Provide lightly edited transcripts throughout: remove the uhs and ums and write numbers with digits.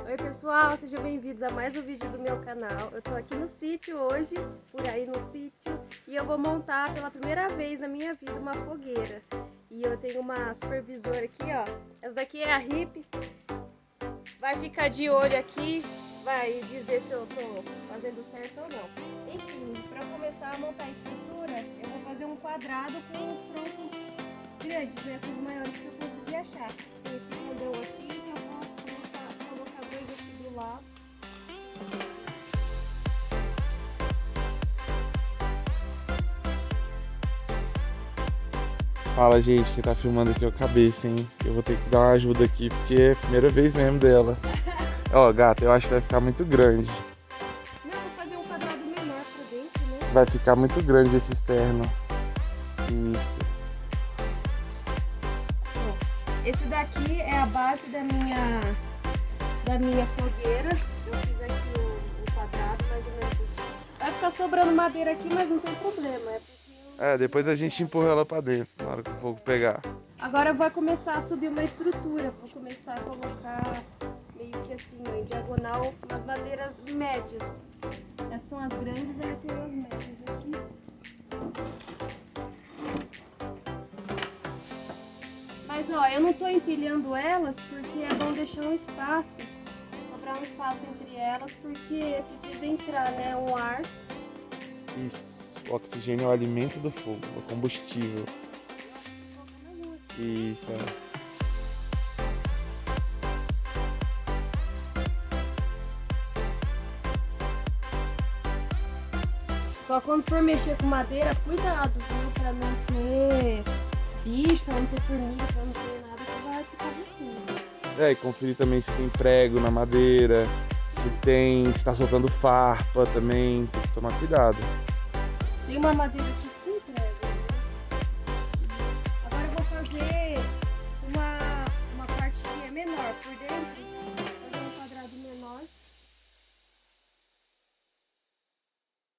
Oi pessoal, sejam bem-vindos a mais um vídeo do meu canal. Eu tô aqui no sítio hoje, por aí no sítio, e eu vou montar pela primeira vez na minha vida uma fogueira. E eu tenho uma supervisora aqui, ó. Essa daqui é a Rip. Vai ficar de olho aqui, vai dizer se eu tô fazendo certo ou não. Enfim, para começar a montar a estrutura, eu vou fazer um quadrado com os troncos grandes, né? Com os maiores que eu consegui achar. Tem esse condão aqui, então eu vou começar a colocar dois aqui do lado. Fala, gente, quem tá filmando aqui é o Cabeça, hein? Eu vou ter que dar uma ajuda aqui, porque é a primeira vez mesmo dela. Ó, gata, eu acho que vai ficar muito grande. Não, vou fazer um quadrado menor pra dentro, né? Vai ficar muito grande esse externo. Isso. Esse daqui é a base da minha fogueira. Eu fiz aqui o quadrado, mais ou menos assim. Vai ficar sobrando madeira aqui, mas não tem problema. Depois a gente empurra ela pra dentro, na hora que o fogo pegar. Agora vai começar a subir uma estrutura. Vou começar a colocar meio que assim, ó, em diagonal, umas madeiras médias. Essas são as grandes, aí tem as médias aqui. Mas ó, eu não tô empilhando elas porque é bom deixar um espaço, sobrar um espaço entre elas, porque precisa entrar, né, um ar. Isso. O oxigênio é o alimento do fogo, é o combustível. Isso, Só quando for mexer com madeira, cuidado, viu? Pra não ter bicho, pra não ter formiga, pra não ter nada que vai ficar assim. E conferir também se tem prego na madeira, se tá soltando farpa também, tem que tomar cuidado. Tem uma madeira aqui que tem prego, né? Agora eu vou fazer uma parte que é menor por dentro, fazer um quadrado menor.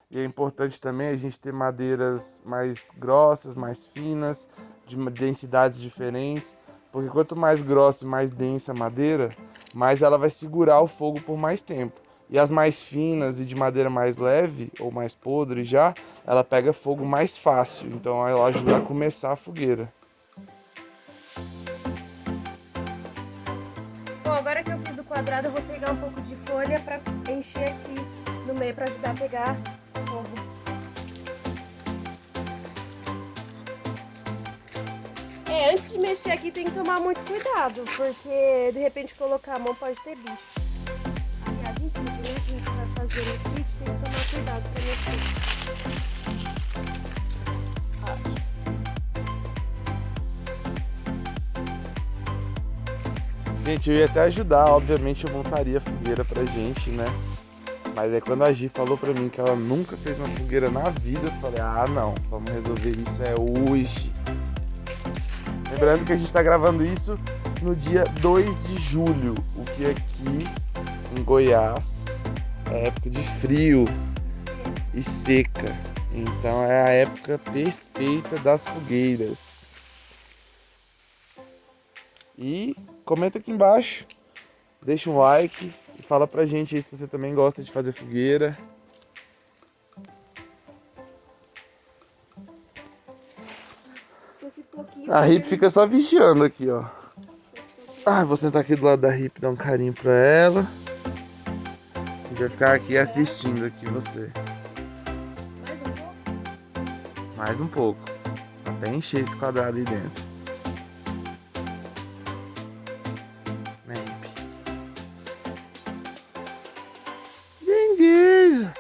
E é importante também a gente ter madeiras mais grossas, mais finas, de densidades diferentes, porque quanto mais grossa e mais densa a madeira, mais ela vai segurar o fogo por mais tempo. E as mais finas e de madeira mais leve, ou mais podre já, ela pega fogo mais fácil, então ela ajuda a começar a fogueira. Bom, agora que eu fiz o quadrado, eu vou pegar um pouco de folha para encher aqui no meio para ajudar a pegar fogo. Antes de mexer aqui tem que tomar muito cuidado, porque de repente colocar a mão pode ter bicho. Aliás, em tudo, né, que a gente vai fazer no sítio, tem que tomar cuidado para mexer. Gente, eu ia até ajudar, obviamente eu montaria a fogueira pra gente, né? Mas aí quando a Gi falou pra mim que ela nunca fez uma fogueira na vida, eu falei, não, vamos resolver isso hoje. Lembrando que a gente tá gravando isso no dia 2 de julho, o que aqui em Goiás é época de frio e seca. Então é a época perfeita das fogueiras. E comenta aqui embaixo, deixa um like e fala pra gente aí se você também gosta de fazer fogueira. A Rip fica só vigiando aqui, ó. Vou sentar aqui do lado da Rip, dar um carinho pra ela. A gente vai ficar aqui assistindo aqui você. Mais um pouco? Mais um pouco. Até encher esse quadrado aí dentro. Né, Rip? Dengueza!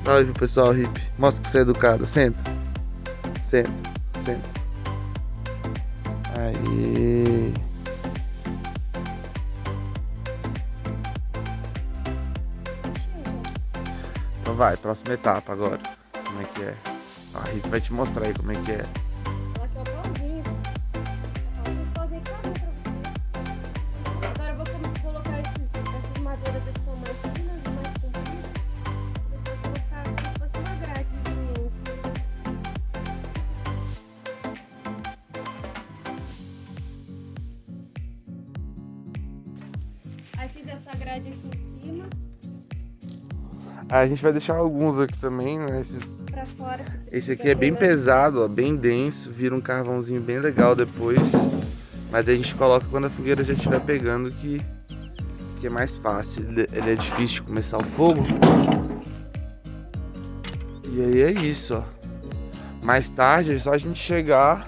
Olha pro pessoal, Rip. Mostra que você é educada. Senta. Senta. Aí. Então vai, próxima etapa agora. Como é que é? A Rita vai te mostrar aí como é que é. Ela quer o pauzinho. Esse pauzinho que tá bom pra você. Agora eu vou colocar essas madeiras aqui que são mais finas e mais compridas. Vou colocar como se fosse uma gradezinha em cima. Aí fiz essa grade aqui em cima. A gente vai deixar alguns aqui também, né? Pra fora, se Esse aqui é bem pesado, ó, bem denso, vira um carvãozinho bem legal depois. Mas a gente coloca quando a fogueira já estiver pegando, que é mais fácil. Ele é difícil de começar o fogo. E aí é isso, ó. Mais tarde é só a gente chegar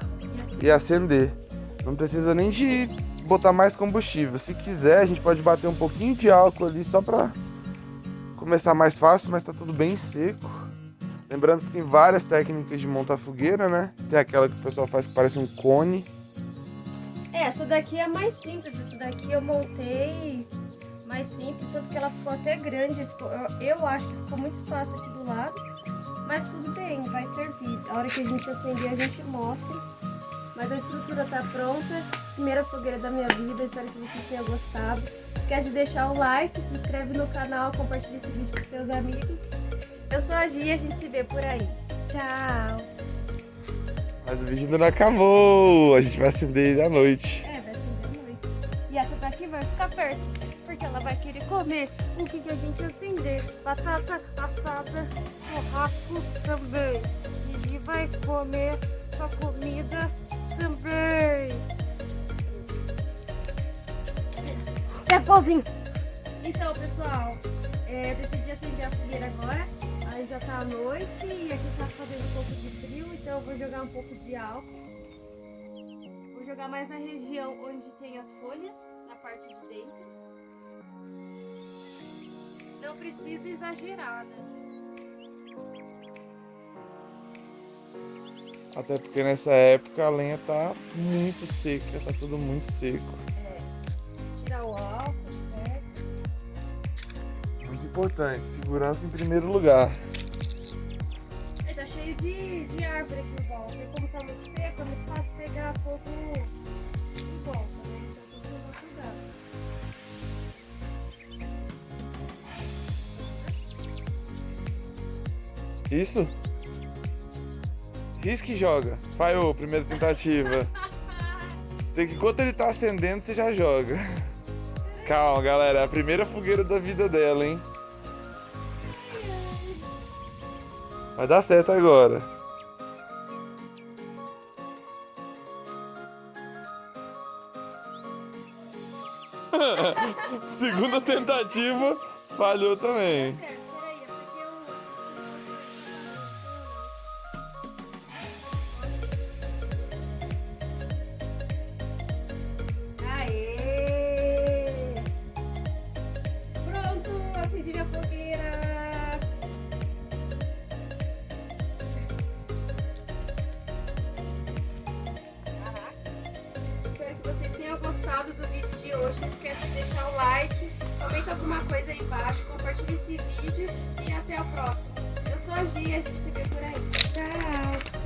e acender. Não precisa nem de botar mais combustível. Se quiser, a gente pode bater um pouquinho de álcool ali só pra começar mais fácil, mas tá tudo bem seco. Lembrando que tem várias técnicas de montar fogueira, né? Tem aquela que o pessoal faz que parece um cone. Essa daqui é mais simples. Essa daqui eu montei mais simples, tanto que ela ficou até grande. Eu acho que ficou muito espaço aqui do lado. Mas tudo bem, vai servir. A hora que a gente acender, a gente mostra. Mas a estrutura tá pronta. Primeira fogueira da minha vida. Espero que vocês tenham gostado. Não esquece de deixar o like, se inscreve no canal, compartilha esse vídeo com seus amigos. Eu sou a Gi e a gente se vê por aí. Tchau! Mas o vídeo ainda não acabou. A gente vai acender ele à noite. É, vai acender à noite. E essa daqui vai ficar perto, porque ela vai querer comer o que a gente acender. Batata assada, churrasco também. Gigi vai comer sua comida também. É pauzinho. Então, pessoal, decidi acender a fogueira agora. Aí já tá à noite e aqui tá fazendo um pouco de frio, então eu vou jogar um pouco de álcool. Vou jogar mais na região onde tem as folhas, na parte de dentro. Não precisa exagerar, né? Até porque nessa época a lenha tá muito seca, tá tudo muito seco. Tirar o álcool de perto. Muito importante, segurança em primeiro lugar. Tá cheio de árvore aqui em volta. E como tá muito seco, é muito fácil pegar fogo em volta, né? Então tem que tomar cuidado. Isso? Risque e joga. Falhou, primeira tentativa. Você tem que, enquanto ele tá acendendo, você já joga. Calma, galera. É a primeira fogueira da vida dela, hein? Vai dar certo agora. Segunda tentativa, falhou também. Tá certo, peraí, é porque eu... Aê! Pronto, acendi minha fogueira! Espero que vocês tenham gostado do vídeo de hoje. Não esqueça de deixar o like, comenta alguma coisa aí embaixo, compartilhe esse vídeo e até o próximo. Eu sou a Gi e a gente se vê por aí. Tchau!